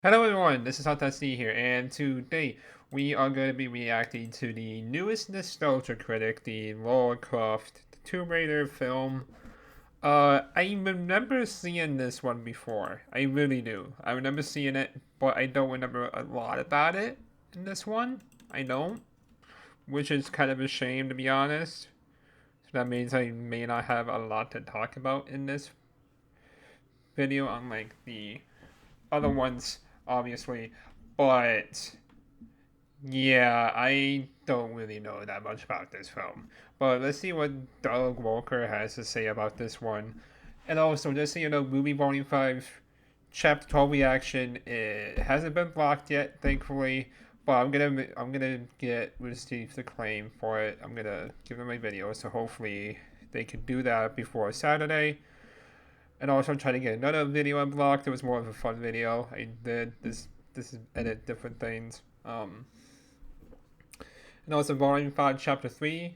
Hello everyone, this is Hot.C here, and today we are going to be reacting to the newest Nostalgia Critic, the Lara Croft Tomb Raider film. I remember seeing this one before. I really do. I remember seeing it, but I don't remember a lot about it in this one. I don't, which is kind of a shame to be honest. So that means I may not have a lot to talk about in this video, unlike the other ones, obviously. But yeah, I don't really know that much about this film. But let's see what Doug Walker has to say about this one. And also, just so you know, Movie Volume 5, Chapter 12 reaction, it hasn't been blocked yet, thankfully. But I'm gonna get received the claim for it. I'm gonna give them a video, so hopefully they can do that before Saturday. And also try to get another video unblocked. It was more of a fun video. I did this is edit different things. And also Volume 5 Chapter 3.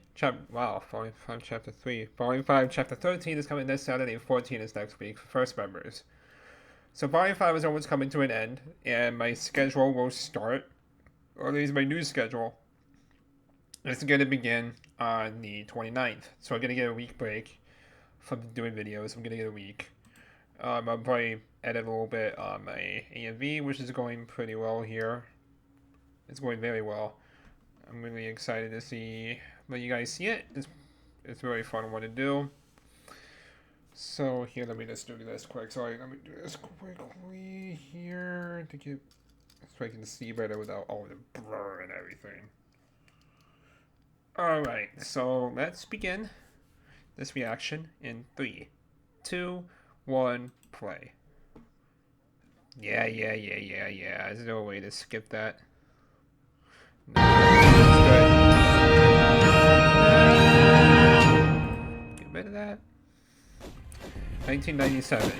Volume 5 Chapter 3. Volume 5 Chapter 13 is coming this Saturday, and 14 is next week for first members. So Volume 5 is almost coming to an end, and my schedule will start, or at least my new schedule, is going to begin on the 29th. So I'm going to get a week break from doing videos. I'm going to get a week. I'll probably edit a little bit on my AMV, which is going pretty well here. It's going very well. I'm really excited to let you guys see it. It's a very fun one to do. So here, let me just do this quick. Sorry, let me do this quickly here to get so I can see better without all the blur and everything. Alright, so let's begin this reaction in 3, 2, 1, play. Yeah. There's no way to skip that. No, that's good. Get rid of that. 1997.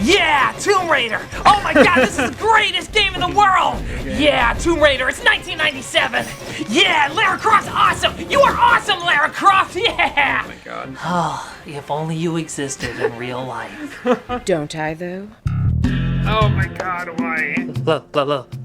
Yeah, Tomb Raider! Oh my god, this is the greatest game in the world! Yeah, Tomb Raider, it's 1997! Yeah, Lara Croft's awesome! You are awesome, Lara Croft! Yeah! Oh my god. Oh, if only you existed in real life. Don't I, though? Oh my god, why?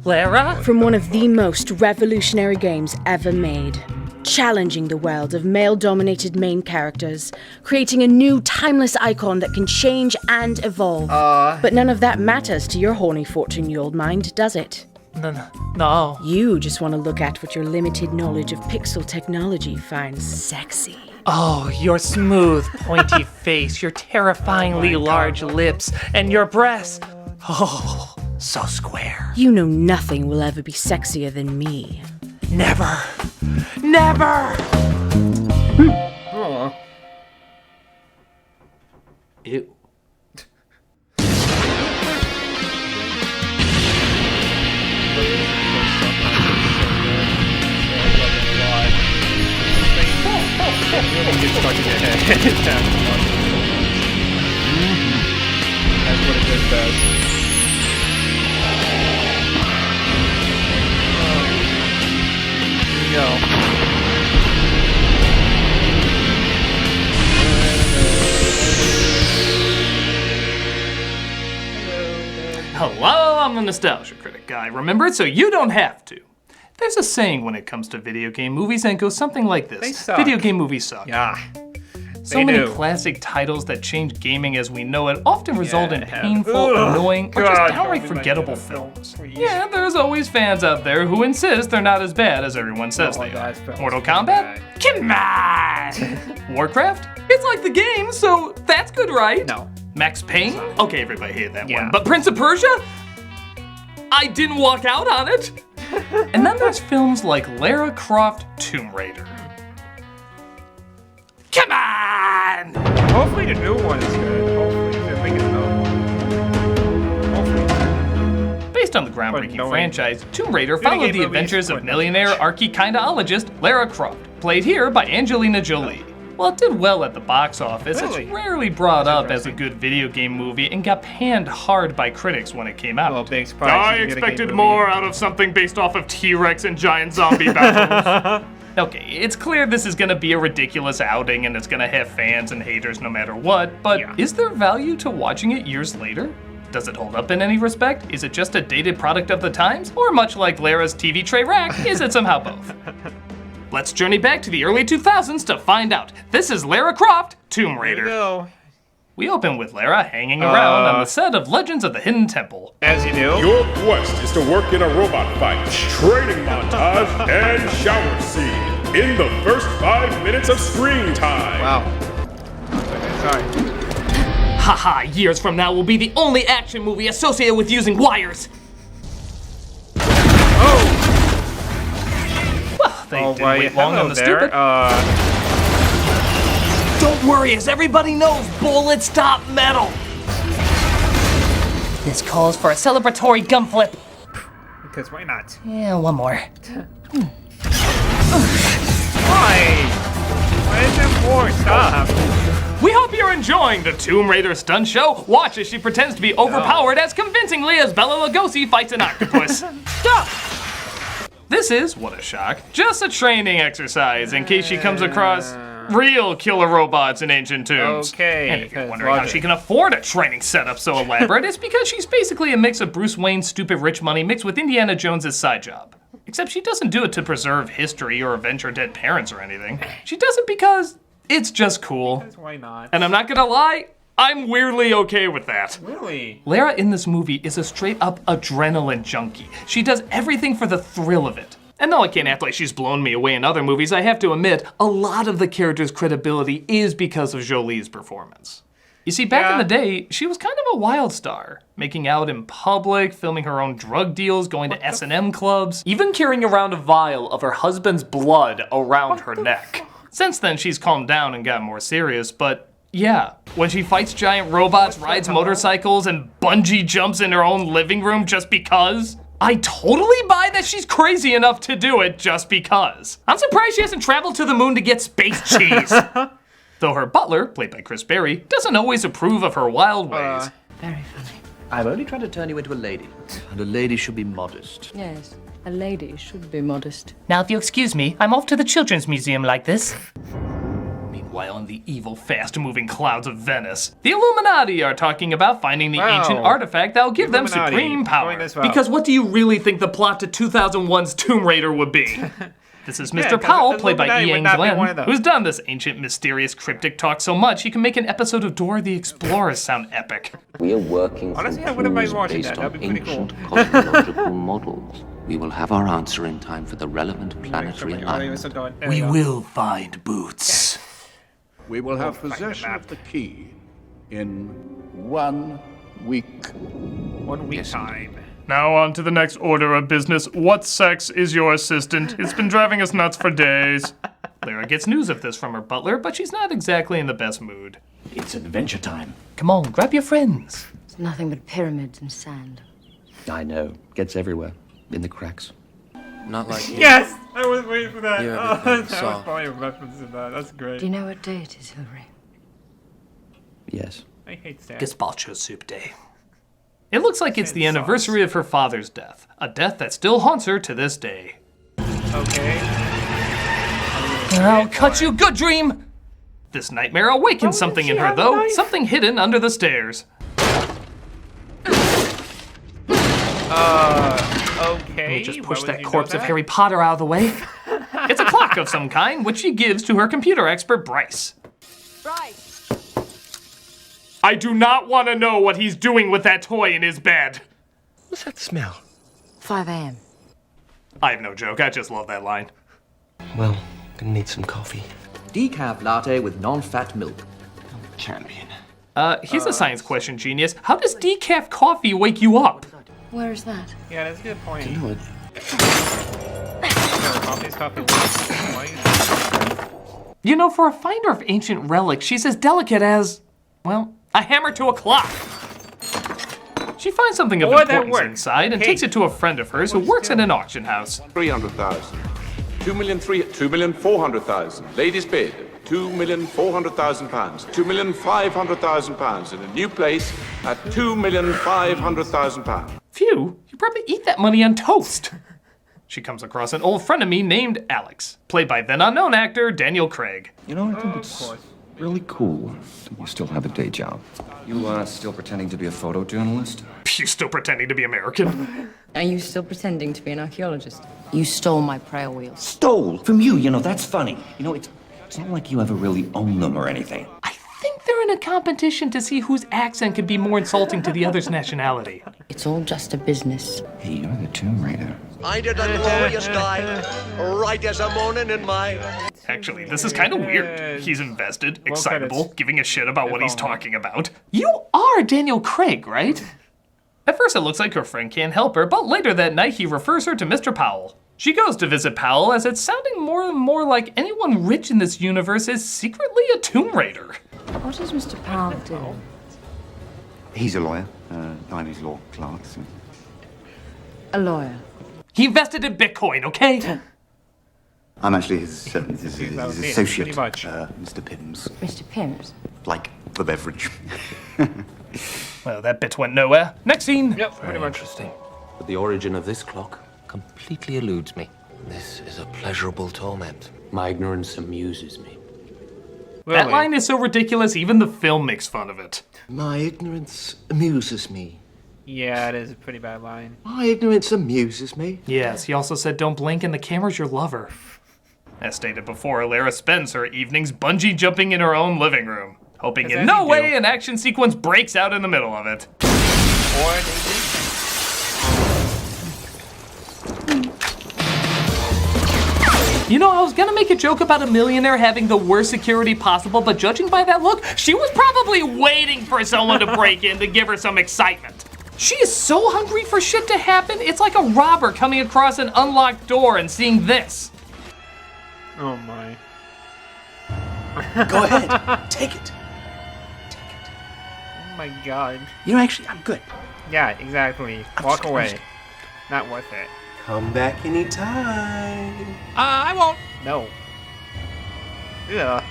Lara? From one of the most revolutionary games ever made. Challenging the world of male-dominated main characters, creating a new timeless icon that can change and evolve. But none of that matters to your horny 14-year-old mind, does it? No. You just want to look at what your limited knowledge of pixel technology finds sexy. Oh, your smooth, pointy face, your terrifyingly large lips, and your breasts. Oh, so square. You know nothing will ever be sexier than me. Never. Never! Aw. Ew. That's what it does. Hello, I'm the Nostalgia Critic guy. Remember it so you don't have to. There's a saying when it comes to video game movies, and it goes something like this. They suck. Video game movies suck. Yeah. So many classic titles that change gaming as we know it often result in painful, annoying, or just downright forgettable films. Yeah, there's always fans out there who insist they're not as bad as everyone says they are. Mortal Kombat? Come on! Warcraft? It's like the game, so that's good, right? No. Max Payne? Okay, everybody hated that one. But Prince of Persia? I didn't walk out on it. And then there's films like Lara Croft Tomb Raider. Come on! Hopefully the new one is good. Hopefully they're making another one. Hopefully. Based on the groundbreaking franchise, Tomb Raider followed the adventures of millionaire archie-kindaologist Lara Croft, played here by Angelina Jolie. While it did well at the box office, it's rarely brought up as a good video game movie and got panned hard by critics when it came out. Well, big surprise. I expected more out of something based off of T-Rex and giant zombie battles. Okay, it's clear this is gonna be a ridiculous outing and it's gonna have fans and haters no matter what, but is there value to watching it years later? Does it hold up in any respect? Is it just a dated product of the times? Or much like Lara's TV tray rack, is it somehow both? Let's journey back to the early 2000s to find out. This is Lara Croft, Tomb Raider. Here we go. We open with Lara hanging around on the set of Legends of the Hidden Temple. As you do. Your quest is to work in a robot fight, training montage, and shower scene in the first 5 minutes of screen time. Wow. Okay, sorry. Haha, years from now will be the only action movie associated with using wires. Oh! Well, they didn't wait long on the stupid. Don't worry, as everybody knows, bullets stop metal. This calls for a celebratory gun flip. Because why not? Yeah, one more. Why? Why is there more? Stop. We hope you're enjoying the Tomb Raider stunt show. Watch as she pretends to be overpowered as convincingly as Bela Lugosi fights an octopus. Stop! This is, what a shock, just a training exercise in case she comes across real killer robots in ancient tombs. Okay. And if you're wondering how she can afford a training setup so elaborate, it's because she's basically a mix of Bruce Wayne's stupid rich money mixed with Indiana Jones's side job. Except she doesn't do it to preserve history or avenge her dead parents or anything. She does it because it's just cool. Because why not? And I'm not gonna lie, I'm weirdly okay with that. Really? Lara in this movie is a straight up adrenaline junkie. She does everything for the thrill of it. And though I can't act like she's blown me away in other movies, I have to admit, a lot of the character's credibility is because of Jolie's performance. You see, back in the day, she was kind of a wild star, making out in public, filming her own drug deals, going to S&M clubs, even carrying around a vial of her husband's blood around her neck. Since then, she's calmed down and gotten more serious, but yeah, when she fights giant robots, rides motorcycles, and bungee jumps in her own living room just because, I totally buy that she's crazy enough to do it just because. I'm surprised she hasn't traveled to the moon to get space cheese. Though her butler, played by Chris Berry, doesn't always approve of her wild ways. Very funny. I'm only trying to turn you into a lady, and a lady should be modest. Yes, a lady should be modest. Now, if you excuse me, I'm off to the Children's Museum like this. Meanwhile, in the evil, fast-moving clouds of Venice, the Illuminati are talking about finding the ancient artifact that'll give them supreme power. Because what do you really think the plot to 2001's Tomb Raider would be? This is Mr. Powell, played by Ian Glenn, who's done this ancient, mysterious, cryptic talk so much he can make an episode of Dora the Explorer sound epic. We are working from Honestly, I wouldn't mind clues watching based that. on That'd be pretty cool. ancient cosmological models. We will have our answer in time for the relevant planetary alignment. We will find Boots. We will have possession of the key in 1 week. 1 week time. Now on to the next order of business. What sex is your assistant? It's been driving us nuts for days. Lara gets news of this from her butler, but she's not exactly in the best mood. It's adventure time. Come on, grab your friends. It's nothing but pyramids and sand. I know. Gets everywhere. In the cracks. Not like you. Yes! I was waiting for that. You're That everything was soft. probably a reference to that. That's great. Do you know what day it is, Hillary? Yes. I hate that. Gazpacho soup day. It looks like it's the anniversary of her father's death, a death that still haunts her to this day. Okay. I'll cut you good, dream! This nightmare awakens something in her, though, something hidden under the stairs. Okay. Let me just push that corpse of Harry Potter out of the way. It's a clock of some kind, which she gives to her computer expert, Bryce. Bryce! I do not want to know what he's doing with that toy in his bed. What's that smell? 5 a.m. I have no joke, I just love that line. Well, gonna need some coffee. Decaf latte with non-fat milk. Champion. Here's a science question, genius. How does decaf coffee wake you up? Where is that? Yeah, that's a good point. You know what? You know, for a finder of ancient relics, she's as delicate as, well, a hammer to a clock. She finds something of importance inside and takes it to a friend of hers who works at an auction house. 300,000. 2,400,000. Ladies' bid. 2,400,000 pounds. 2,500,000 pounds in a new place at 2,500,000 pounds. Phew, you probably eat that money on toast. She comes across an old friend of me named Alex, played by then unknown actor Daniel Craig. You know, I think it's really cool that you still have a day job. You, still pretending to be a photojournalist? You still pretending to be American? Are you still pretending to be an archaeologist? You stole my prayer wheels. Stole? From you, that's funny. It's not like you ever really own them or anything. I think they're in a competition to see whose accent can be more insulting to the other's nationality. It's all just a business. Hey, you're the Tomb Raider. I did a glorious dive, right as a morning in my... Actually, this is kind of weird. He's invested, excitable, giving a shit about what he's talking about. You are Daniel Craig, right? At first it looks like her friend can't help her, but later that night he refers her to Mr. Powell. She goes to visit Powell as it's sounding more and more like anyone rich in this universe is secretly a Tomb Raider. What does Mr. Powell do? He's a lawyer. I'm his law clerk. So. A lawyer. He invested in Bitcoin, okay? I'm actually his associate, Mr. Pims. Mr. Pims? Like the beverage. Well, that bit went nowhere. Next scene. Yep, pretty much. Interesting. But the origin of this clock completely eludes me. This is a pleasurable torment. My ignorance amuses me. Really? That line is so ridiculous, even the film makes fun of it. My ignorance amuses me. Yeah, it is a pretty bad line. My ignorance amuses me. Yes, he also said don't blink and the camera's your lover. As stated before, Lara spends her evenings bungee jumping in her own living room, hoping in no way an action sequence breaks out in the middle of it. Or I was gonna make a joke about a millionaire having the worst security possible, but judging by that look, she was probably waiting for someone to break in to give her some excitement. She is so hungry for shit to happen, it's like a robber coming across an unlocked door and seeing this. Oh my. Go ahead, take it. Oh my god. Actually, I'm good. Yeah, exactly. Walk away. Not worth it. Come back anytime. I won't. No. Yeah.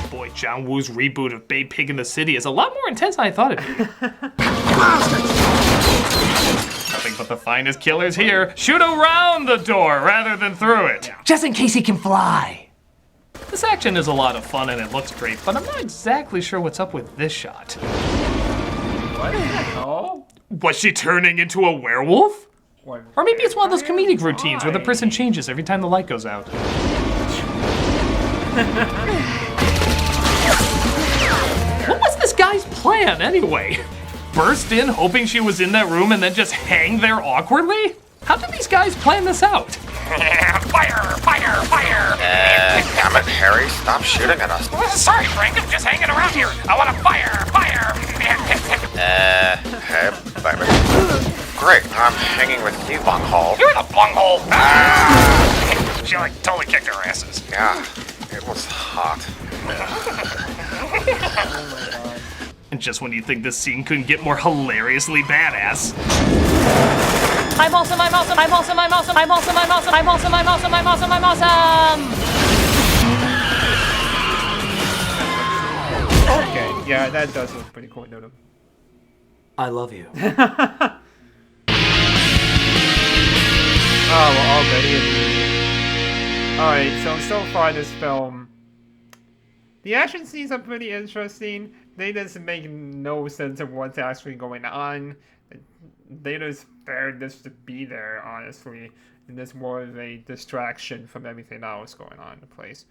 Boy, John Woo's reboot of Babe Pig in the City is a lot more intense than I thought it'd be. Nothing but the finest killers here. Shoot around the door rather than through it. Just in case he can fly. This action is a lot of fun and it looks great, but I'm not exactly sure what's up with this shot. What? Oh? Was she turning into a werewolf? What? Or maybe it's one of those comedic routines where the person changes every time the light goes out. What was this guy's plan anyway? Burst in hoping she was in that room and then just hang there awkwardly? How did these guys plan this out? Fire! Fire! Fire! Damn it, Harry. Stop shooting at us. Sorry, Frank. I'm just hanging around here. I want to fire! Fire! Hey, baby. Great. I'm hanging with you, bunghole. You're the bunghole! Ah! She, totally kicked our asses. Yeah, it was hot. And just when you think this scene couldn't get more hilariously badass. I'm awesome, I'm awesome, I'm awesome, I'm awesome, I'm awesome, I'm awesome, I'm awesome, I'm awesome, I'm awesome, I'm awesome! Okay, yeah, that does look pretty cool, don't it? I love you. Oh, well, already. Alright, so far this film, the action scenes are pretty interesting. They just make no sense of what's actually going on. They just there just to be there, honestly. And it's more of a distraction from everything else going on in the place.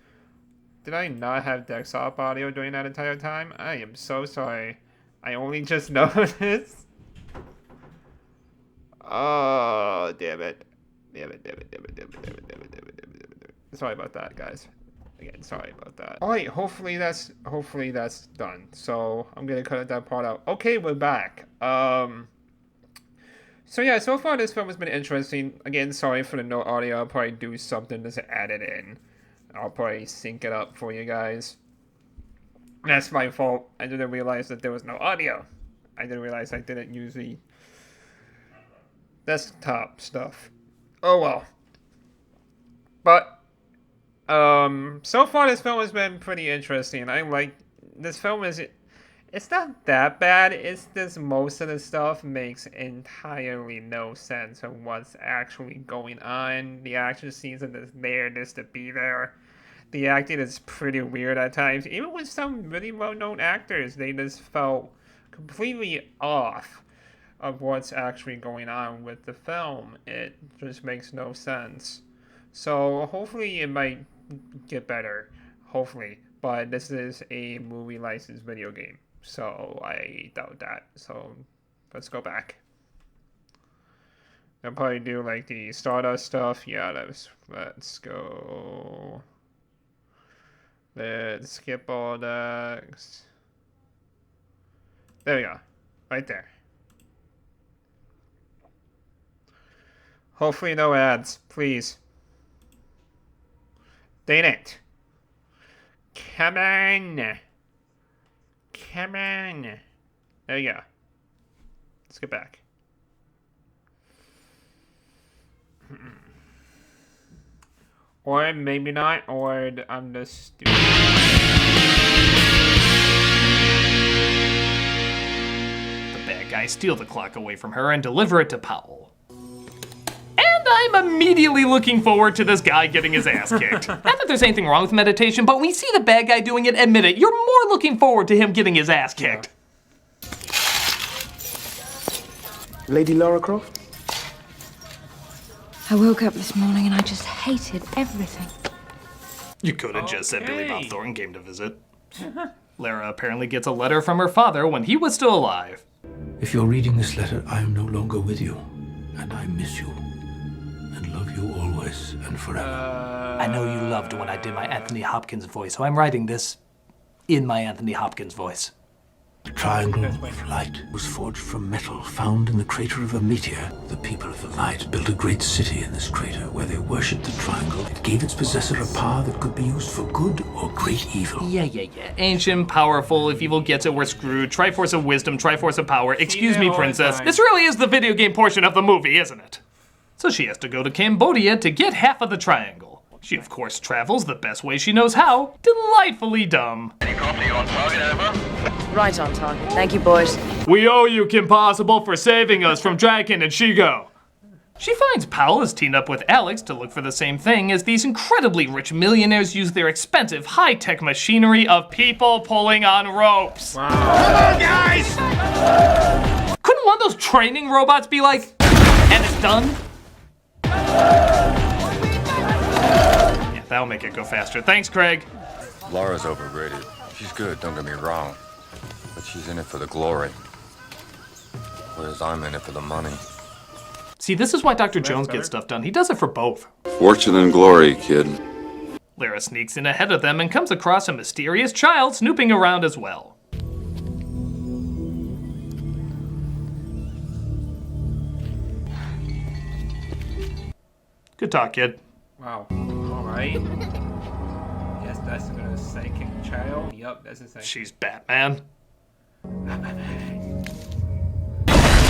Did I not have desktop audio during that entire time? I am so sorry. I only just noticed. Oh, damn it. Damn it. Sorry about that, guys. Again, sorry about that. Alright, hopefully that's done. So I'm gonna cut that part out. Okay, we're back. So yeah, so far this film has been interesting. Again, sorry for the no audio. I'll probably do something to add it in. I'll probably sync it up for you guys. That's my fault. I didn't realize that there was no audio. I didn't realize I didn't use the desktop stuff. Oh well. But so far this film has been pretty interesting. I like this film It's not that bad, it's just most of the stuff makes entirely no sense of what's actually going on. The action scenes are just there just to be there. The acting is pretty weird at times. Even with some really well-known actors, they just felt completely off of what's actually going on with the film. It just makes no sense. So hopefully it might get better. Hopefully. But this is a movie licensed video game. So I doubt that. So let's go back. I'll probably do like the Stardust stuff. Yeah, let's go. Let's skip all that. There we go. Right there. Hopefully no ads, please. Dang it. Come on. Come on. There you go. Let's get back. Or maybe not, or I'm just stupid. The bad guys steal the clock away from her and deliver it to Powell. And I'm immediately looking forward to this guy getting his ass kicked. Not that there's anything wrong with meditation, but when we see the bad guy doing it, admit it, you're more looking forward to him getting his ass kicked. Lady Lara Croft? I woke up this morning and I just hated everything. You could have just said Billy Bob Thornton came to visit. Lara apparently gets a letter from her father when he was still alive. If you're reading this letter, I am no longer with you, and I miss you, and love you always and forever. I know you loved when I did my Anthony Hopkins voice, so I'm writing this in my Anthony Hopkins voice. The triangle of light was forged from metal found in the crater of a meteor. The people of the light built a great city in this crater where they worshipped the triangle. It gave its possessor a power that could be used for good or great evil. Yeah. Ancient, powerful, if evil gets it, we're screwed. Triforce of wisdom, Triforce of power. Excuse me, princess. This really is the video game portion of the movie, isn't it? So she has to go to Cambodia to get half of the triangle. She, of course, travels the best way she knows how. Delightfully dumb. Helicopter on target, over. Right on target. Thank you, boys. We owe you, Kim Possible, for saving us from Draken and Shigo. She finds Powell is teamed up with Alex to look for the same thing as these incredibly rich millionaires use their expensive high-tech machinery of people pulling on ropes. Wow. Come on, guys! Couldn't one of those training robots be like, and it's done? Yeah, that'll make it go faster. Thanks, Craig. Lara's overrated. She's good, don't get me wrong. But she's in it for the glory. Whereas I'm in it for the money. See, this is why Dr. Jones gets stuff done. He does it for both. Fortune and glory, kid. Lara sneaks in ahead of them and comes across a mysterious child snooping around as well. Good talk, kid. Wow. Alright. Yes, that's the second child. Yup, that's the second. She's Batman.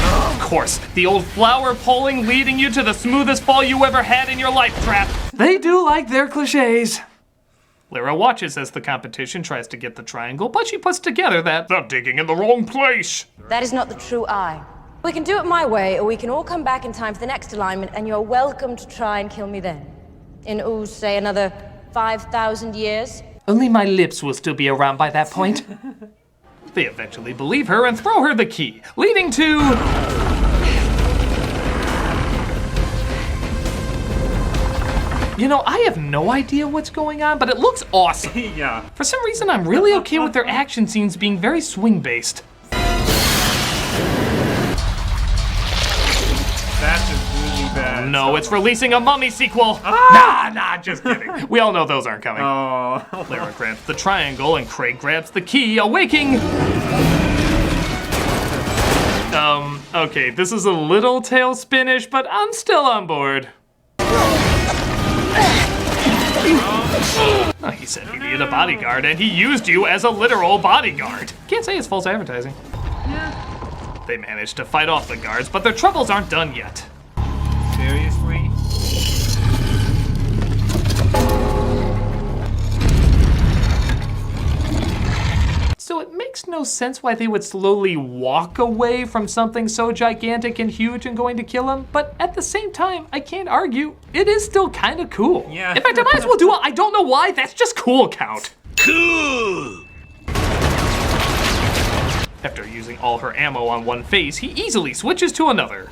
Of course, the old flower pulling leading you to the smoothest fall you ever had in your life trap. They do like their cliches. Lara watches as the competition tries to get the triangle, but she puts together that they're digging in the wrong place. That is not the true I. We can do it my way, or we can all come back in time for the next alignment, and you're welcome to try and kill me then. In, say, another 5,000 years. Only my lips will still be around by that point. They eventually believe her and throw her the key, leading to... You know, I have no idea what's going on, but it looks awesome. Yeah. For some reason, I'm really okay with their action scenes being very swing-based. That's really bad. No, it's releasing a Mummy sequel. Nah, just kidding. We all know those aren't coming. Oh. Lara grabs the triangle and Craig grabs the key, awaking... Okay, this is a little tailspin-ish, but I'm still on board. Oh, he said he needed a bodyguard, and he used you as a literal bodyguard. Can't say it's false advertising. Yeah. They managed to fight off the guards, but their troubles aren't done yet. Seriously? So it makes no sense why they would slowly walk away from something so gigantic and huge and going to kill him, but at the same time, I can't argue, it is still kind of cool. Yeah. In fact, I might as well do it. I don't know why, that's just cool count. Cool! After using all her ammo on one face, he easily switches to another.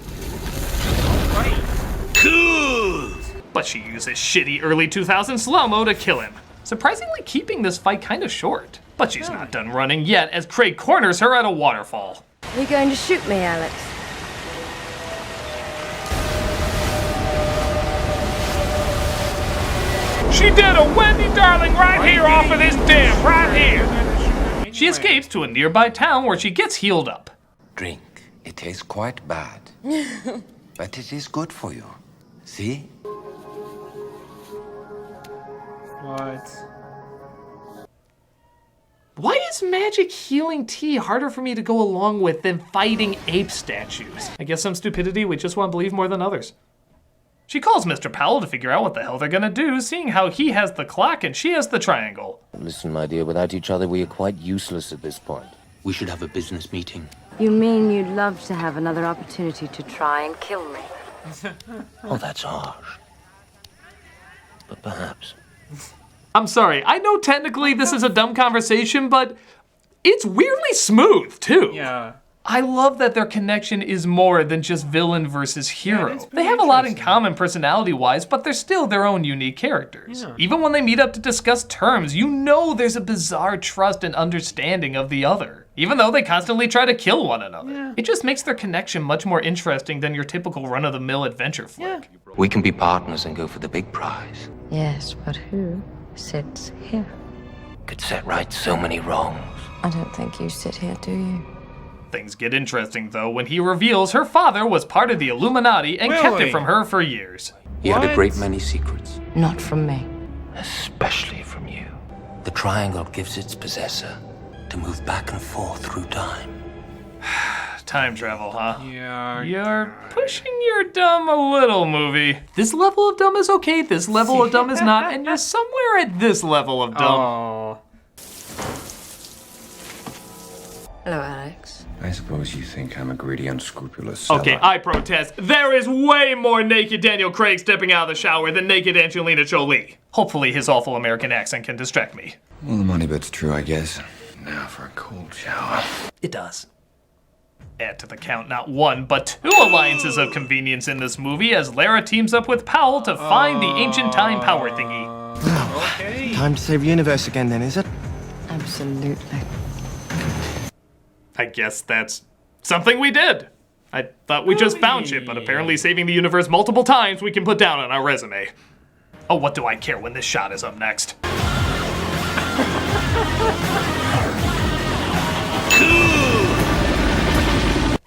Cool! But she uses shitty early 2000s slow-mo to kill him, surprisingly keeping this fight kind of short. But she's not done running yet as Craig corners her at a waterfall. Are you going to shoot me, Alex? She did a Wendy darling right here off of this dam, right here. She escapes to a nearby town where she gets healed up. Drink. It tastes quite bad. But it is good for you. See? What? Why is magic healing tea harder for me to go along with than fighting ape statues? I guess some stupidity we just want to believe more than others. She calls Mr. Powell to figure out what the hell they're gonna do, seeing how he has the clock and she has the triangle. Listen, my dear, without each other we are quite useless at this point. We should have a business meeting. You mean you'd love to have another opportunity to try and kill me? Oh, that's harsh. But perhaps. I'm sorry, I know technically this is a dumb conversation, but it's weirdly smooth, too. Yeah. I love that their connection is more than just villain versus hero. Yeah, they have a lot in common personality-wise, but they're still their own unique characters. Yeah. Even when they meet up to discuss terms, you know there's a bizarre trust and understanding of the other, even though they constantly try to kill one another. Yeah. It just makes their connection much more interesting than your typical run-of-the-mill adventure flick. Yeah. We can be partners and go for the big prize. Yes, but who sits here? Could set right so many wrongs. I don't think you sit here, do you? Things get interesting, though, when he reveals her father was part of the Illuminati and kept it from her for years. He had a great many secrets. Not from me. Especially from you. The triangle gives its possessor to move back and forth through time. Time travel, huh? Yeah. You're pushing your dumb a little, movie. This level of dumb is okay, this level of dumb is not, and you're somewhere at this level of dumb. Oh. Hello, Alex. I suppose you think I'm a greedy, unscrupulous Okay, I protest. There is way more naked Daniel Craig stepping out of the shower than naked Angelina Jolie. Hopefully his awful American accent can distract me. Well, the money bit's true, I guess. Now for a cold shower. It does. Add to the count not one, but two alliances of convenience in this movie as Lara teams up with Powell to find the ancient time power thingy. Okay. Time to save the universe again then, is it? Absolutely. I guess that's something we did. I thought we just found shit, but apparently saving the universe multiple times we can put down on our resume. Oh, what do I care when this shot is up next?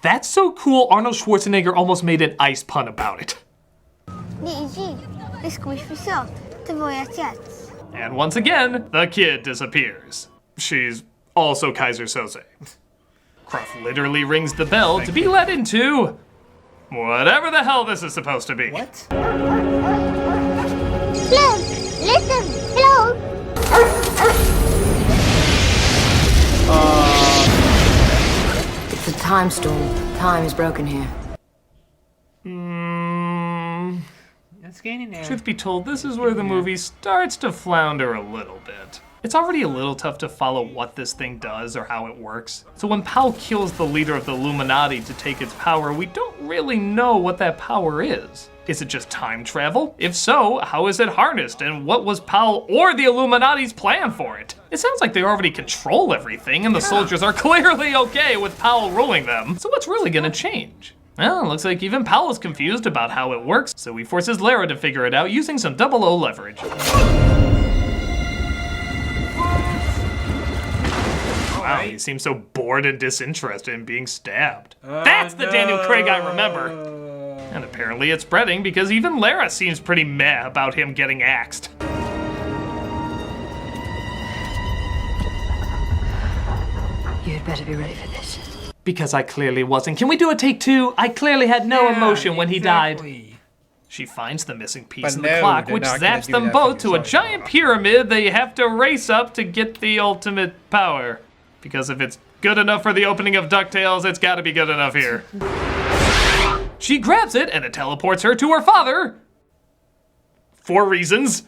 That's so cool, Arnold Schwarzenegger almost made an ice pun about it. And once again, the kid disappears. She's also Kaiser Soze. Croft literally rings the bell to be let into whatever the hell this is supposed to be. What? Look, listen, hello. It's a time storm. Time is broken here. It's getting there. Truth be told, this is where the movie starts to flounder a little bit. It's already a little tough to follow what this thing does or how it works. So when Powell kills the leader of the Illuminati to take its power, we don't really know what that power is. Is it just time travel? If so, how is it harnessed, and what was Powell or the Illuminati's plan for it? It sounds like they already control everything, and the soldiers are clearly okay with Powell ruling them. So what's really gonna change? Well, it looks like even Powell is confused about how it works, so he forces Lara to figure it out using some 00 leverage. Wow, he seems so bored and disinterested in being stabbed. That's the Daniel Craig I remember. And apparently it's spreading because even Lara seems pretty meh about him getting axed. You'd better be ready for this. Because I clearly wasn't. Can we do a take two? I clearly had no emotion when he died. She finds the missing piece in the clock, which zaps them both to a giant pyramid they have to race up to get the ultimate power. Because if it's good enough for the opening of DuckTales, it's gotta be good enough here. She grabs it and it teleports her to her father. For reasons.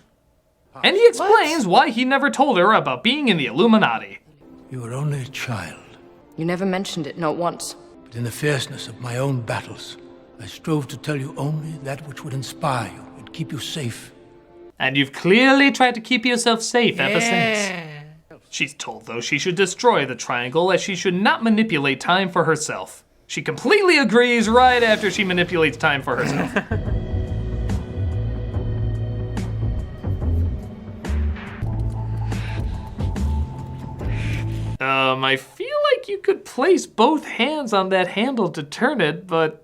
And he explains why he never told her about being in the Illuminati. You were only a child. You never mentioned it, not once. But in the fierceness of my own battles, I strove to tell you only that which would inspire you and keep you safe. And you've clearly tried to keep yourself safe ever since. She's told, though, she should destroy the triangle as she should not manipulate time for herself. She completely agrees right after she manipulates time for herself. I feel like you could place both hands on that handle to turn it, but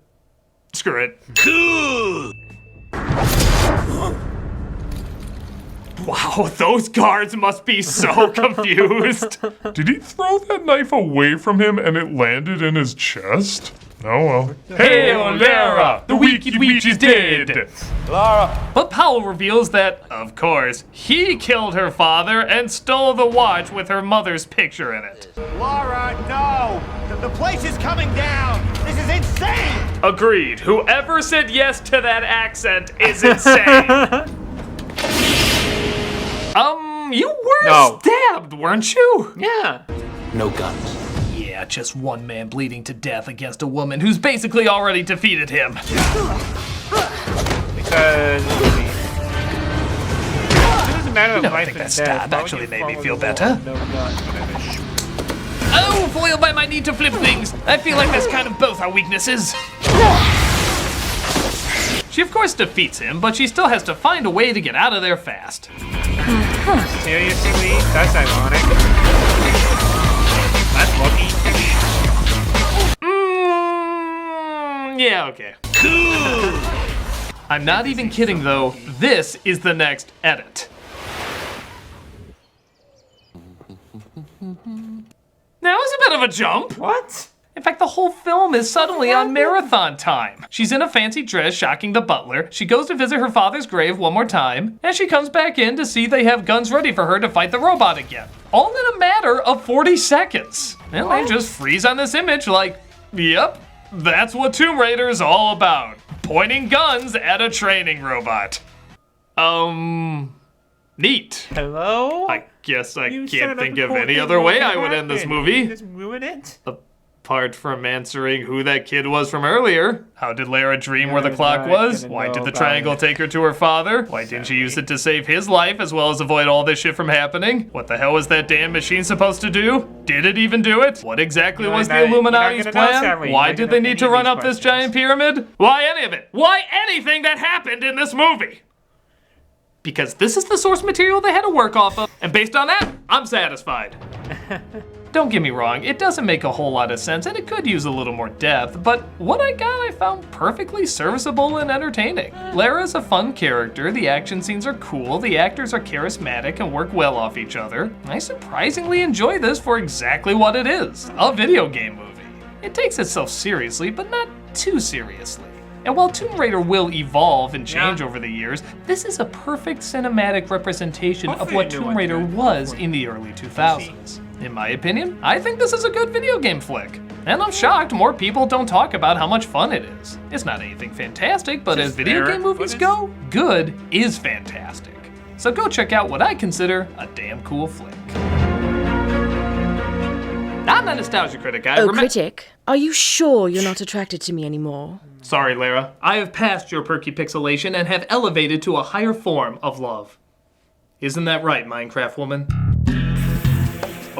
screw it. Cool! Wow, those guards must be so confused. Did he throw that knife away from him and it landed in his chest? Oh well. Hail, Lara! The Wicked Witch is dead! Lara! But Powell reveals that, of course, he killed her father and stole the watch with her mother's picture in it. Lara, no! The place is coming down! This is insane! Agreed. Whoever said yes to that accent is insane. You were stabbed, weren't you? Yeah. No guns. Yeah, just one man bleeding to death against a woman who's basically already defeated him. Because it doesn't matter if I think that stab actually made me feel better. Oh, foiled by my need to flip things. I feel like that's kind of both our weaknesses. She of course defeats him, but she still has to find a way to get out of there fast. Seriously? That's ironic. That's lucky. Yeah, okay. Cool! I'm not even kidding though, this is the next edit. Now is a bit of a jump. What? In fact, the whole film is suddenly on marathon time. She's in a fancy dress shocking the butler. She goes to visit her father's grave one more time. And she comes back in to see they have guns ready for her to fight the robot again. All in a matter of 40 seconds. And they just freeze on this image like, yep, that's what Tomb Raider's all about. Pointing guns at a training robot. Neat. Hello? I guess I can't think of any other way I would end this movie. Just ruin it? Apart from answering who that kid was from earlier. How did Lara dream where the clock was? Why did the triangle take her to her father? Why didn't she use it to save his life as well as avoid all this shit from happening? What the hell was that damn machine supposed to do? Did it even do it? What exactly was the Illuminati's plan? Why did they need to run up this giant pyramid? Why any of it? Why anything that happened in this movie? Because this is the source material they had to work off of, and based on that, I'm satisfied. Don't get me wrong, it doesn't make a whole lot of sense and it could use a little more depth, but what I got I found perfectly serviceable and entertaining. Lara's a fun character, the action scenes are cool, the actors are charismatic and work well off each other. I surprisingly enjoy this for exactly what it is, a video game movie. It takes itself seriously, but not too seriously. And while Tomb Raider will evolve and change over the years, this is a perfect cinematic representation of what Tomb Raider was in the early 2000s. In my opinion, I think this is a good video game flick. And I'm shocked more people don't talk about how much fun it is. It's not anything fantastic, but as video game movies go, good is fantastic. So go check out what I consider a damn cool flick. I'm a Nostalgia Critic. Critic, are you sure you're not attracted to me anymore? Sorry, Lara. I have passed your perky pixelation and have elevated to a higher form of love. Isn't that right, Minecraft woman?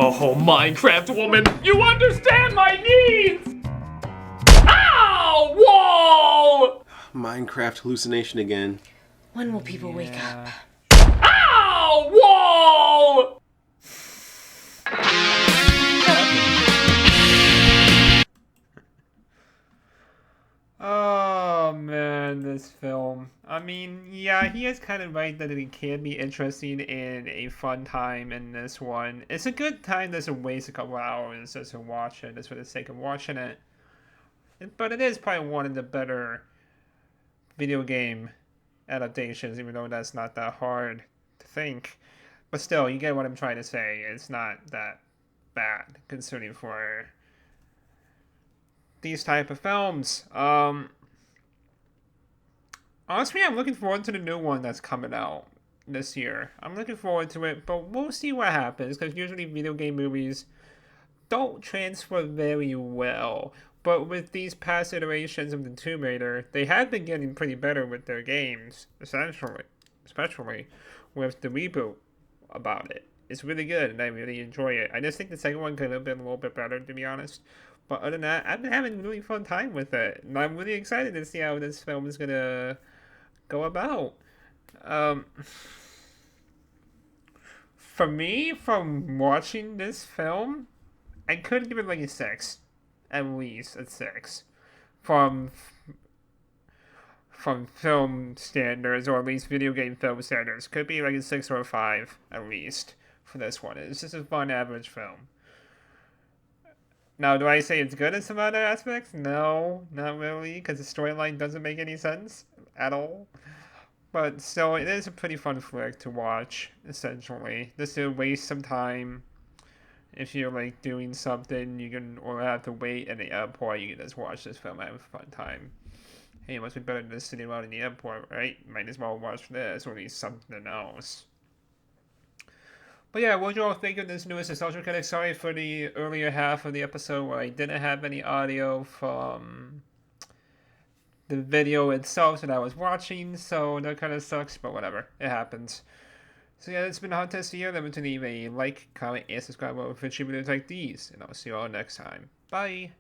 Oh, Minecraft woman, you understand my needs! Ow! Wall! Minecraft hallucination again. When will people wake up? Ow! Wall! Oh man, this film. I mean, yeah, he is kind of right that it can be interesting in a fun time in this one. It's a good time, doesn't waste a couple hours just to watch it, just for the sake of watching it. But it is probably one of the better video game adaptations, even though that's not that hard to think. But still, you get what I'm trying to say. It's not that bad, considering for these type of films. Honestly, I'm looking forward to the new one that's coming out this year. I'm looking forward to it, but we'll see what happens, because usually video game movies don't transfer very well. But with these past iterations of the Tomb Raider, they have been getting pretty better with their games, essentially. Especially with the reboot about it. It's really good, and I really enjoy it. I just think the second one could have been a little bit better, to be honest. But other than that, I've been having a really fun time with it. And I'm really excited to see how this film is going to go about. For me, from watching this film, I could give it like a 6. At least a 6. From film standards, or at least video game film standards. Could be like a 6 or a 5, at least, for this one. It's just a fun, average film. Now, do I say it's good in some other aspects? No, not really, because the storyline doesn't make any sense at all. But still, it is a pretty fun flick to watch, essentially. Just to waste some time. If you're, like, doing something, you can, or have to wait at the airport, you can just watch this film and have a fun time. Hey, it must be better than just sitting around in the airport, right? Might as well watch this, or at least something else. But yeah, what do you all think of this newest Nostalgia Critic? Sorry for the earlier half of the episode where I didn't have any audio from the video itself that I was watching, so that kind of sucks, but whatever. It happens. So yeah, it's been a hot test here. Remember to leave a like, comment, and subscribe for future videos like these, and I'll see you all next time. Bye!